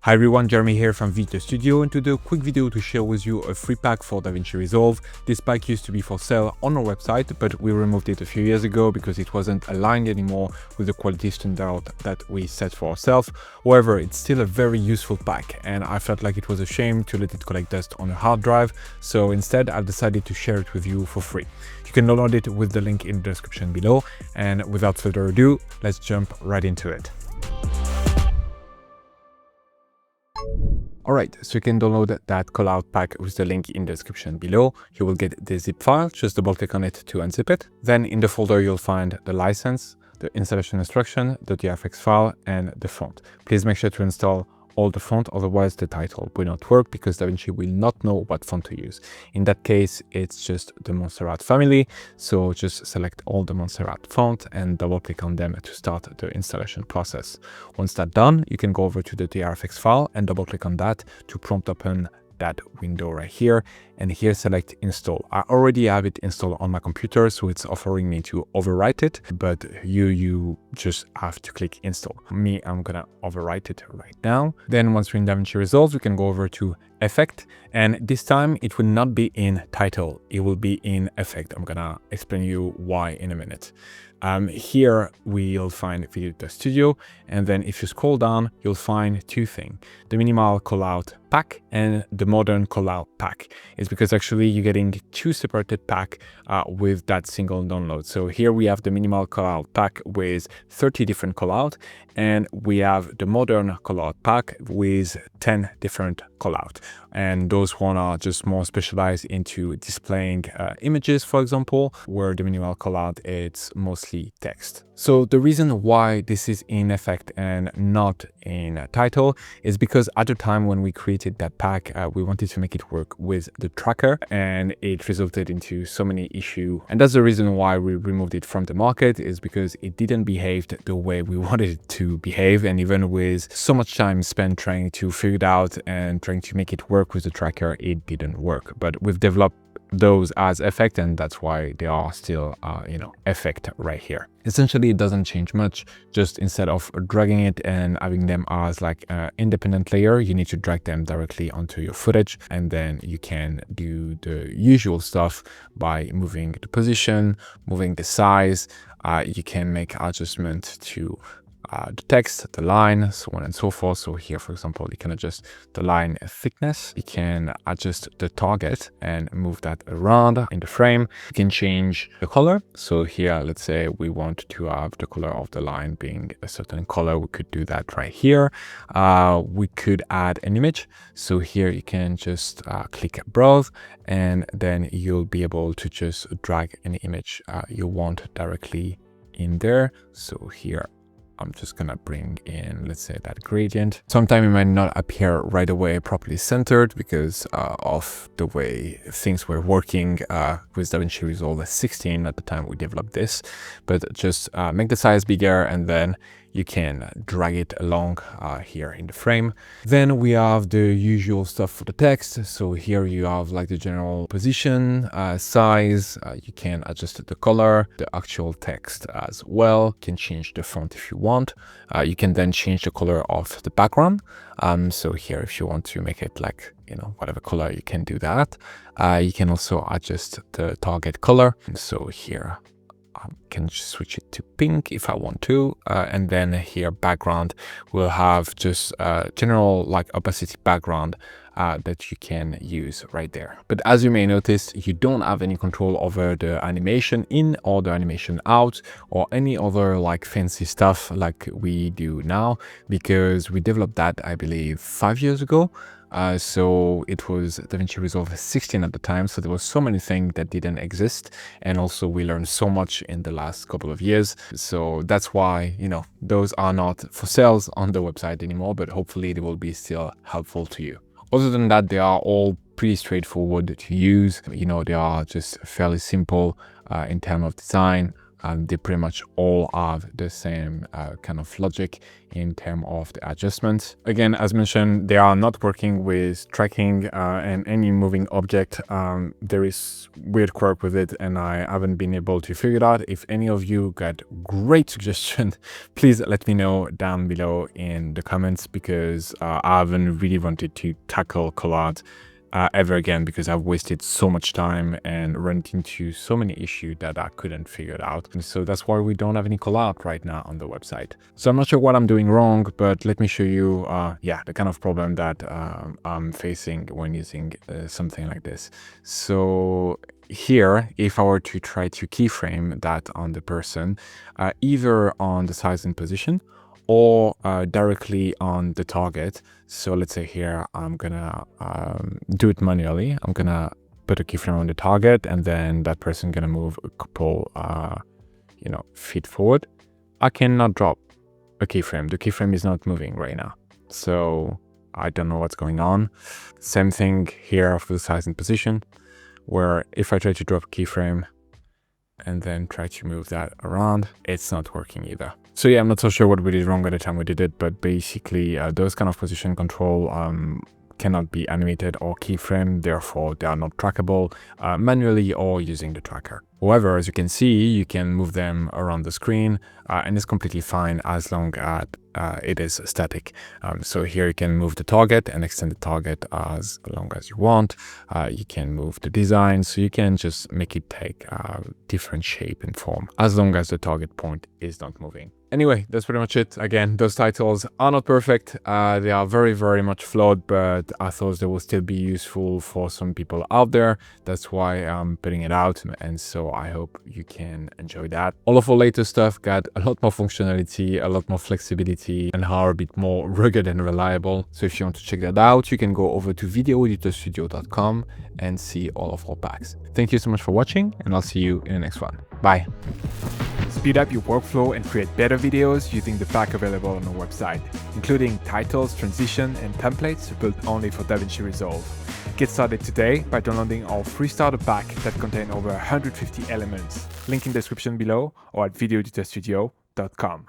Hi everyone, Jeremy here from Vita Studio, and to do a quick video to share with you a free pack for Davinci Resolve. This pack used to be for sale on our website, but we removed it a few years ago because it wasn't aligned anymore with the quality standard that we set for ourselves. However, it's still a very useful pack, and I felt like it was a shame to let it collect dust on a hard drive, so instead I've decided to share it with you for free. You can download it with the link in the description below, and without further ado, let's jump right into it. Alright, so you can download that callout pack with the link in the description below. You will get the zip file, just double click on it to unzip it. Then in the folder you'll find the license, the installation instruction, the TFX file, and the font. Please make sure to install all the font, otherwise the title will not work because Davinci will not know what font to use. In that case, it's just the Montserrat family, so just select all the Montserrat font and double click on them to start the installation process. Once that's done, you can go over to the TFX file and double click on that to prompt open that window right here, and here select install. I already have it installed on my computer, so it's offering me to overwrite it, but you just have to click install. Me, I'm gonna overwrite it right now. Then once we're in Davinci Resolve, we can go over to effect, and this time it will not be in title, it will be in effect. I'm gonna explain you why in a minute. Here we'll find Vita Studio, and then if you scroll down, you'll find two things: the minimal callout pack and the modern callout pack. It's because actually you're getting two separated pack with that single download. So here we have the minimal callout pack with 30 different callout, and we have the modern callout pack with 10 different callout. And those one are just more specialized into displaying images, for example, where the minimal callout it's mostly text. So the reason why this is in effect and not in title is because at the time when we created that pack, we wanted to make it work with the tracker, and it resulted into so many issues. And that's the reason why we removed it from the market, is because it didn't behave the way we wanted it to behave. And even with so much time spent trying to figure it out and trying to make it work with the tracker, it didn't work. But we've developed those as effect, and that's why they are still effect right here. Essentially it doesn't change much. Just instead of dragging it and having them as like an independent layer, you need to drag them directly onto your footage, and then you can do the usual stuff by moving the position, moving the size. You can make adjustment to the text, the line, so on and so forth. So here, for example, you can adjust the line thickness. You can adjust the target and move that around in the frame. You can change the color. So here, let's say we want to have the color of the line being a certain color. We could do that right here. We could add an image. So here you can just click browse, and then you'll be able to just drag any image you want directly in there. So here, I'm just gonna bring in, let's say, that gradient. Sometimes it might not appear right away properly centered because of the way things were working with Davinci Resolve 16 at the time we developed this. But just make the size bigger, and then you can drag it along here in the frame. Then we have the usual stuff for the text. So here you have like the general position, size. You can adjust the color, the actual text as well. You can change the font if you want. You can then change the color of the background. So here, if you want to make it like, whatever color, you can do that. You can also adjust the target color. So here, can switch it to pink if I want to, and then here background will have just general like opacity background that you can use right there. But as you may notice, you don't have any control over the animation in or the animation out or any other like fancy stuff like we do now, because we developed that, I believe, 5 years ago. So it was Davinci Resolve 16 at the time, so there was so many things that didn't exist, and also we learned so much in the last couple of years. So that's why, those are not for sales on the website anymore, but hopefully they will be still helpful to you. Other than that, they are all pretty straightforward to use. They are just fairly simple in terms of design. they pretty much all have the same kind of logic in terms of the adjustments. Again, as mentioned, they are not working with tracking and any moving object. There is weird quirk with it, and I haven't been able to figure it out. If any of you got great suggestions, please let me know down below in the comments, because I haven't really wanted to tackle callout ever again, because I've wasted so much time and run into so many issues that I couldn't figure it out. And so that's why we don't have any callout right now on the website. So I'm not sure what I'm doing wrong, but let me show you, the kind of problem that I'm facing when using something like this. So here, if I were to try to keyframe that on the person, either on the size and position, or directly on the target. So let's say here, I'm gonna do it manually. I'm gonna put a keyframe on the target, and then that person gonna move a couple, feet forward. I cannot drop a keyframe. The keyframe is not moving right now. So I don't know what's going on. Same thing here for the size and position, where if I try to drop a keyframe and then try to move that around, it's not working either. So yeah, I'm not so sure what we did wrong at the time we did it, but basically those kind of position control cannot be animated or keyframed, therefore they are not trackable manually or using the tracker. However, as you can see, you can move them around the screen and it's completely fine as long as it is static. So here you can move the target and extend the target as long as you want. You can move the design, so you can just make it take a different shape and form as long as the target point is not moving. Anyway, that's pretty much it. Again, those titles are not perfect. They are very, very much flawed, but I thought they will still be useful for some people out there. That's why I'm putting it out. And so I hope you can enjoy that. All of our latest stuff got a lot more functionality, a lot more flexibility, and are a bit more rugged and reliable. So if you want to check that out, you can go over to videoeditorstudio.com and see all of our packs. Thank you so much for watching, and I'll see you in the next one. Bye. Speed up your workflow and create better videos using the pack available on our website, including titles, transition, and templates built only for Davinci Resolve. Get started today by downloading our free starter pack that contains over 150 elements. Link in the description below or at videoeditorstudio.com.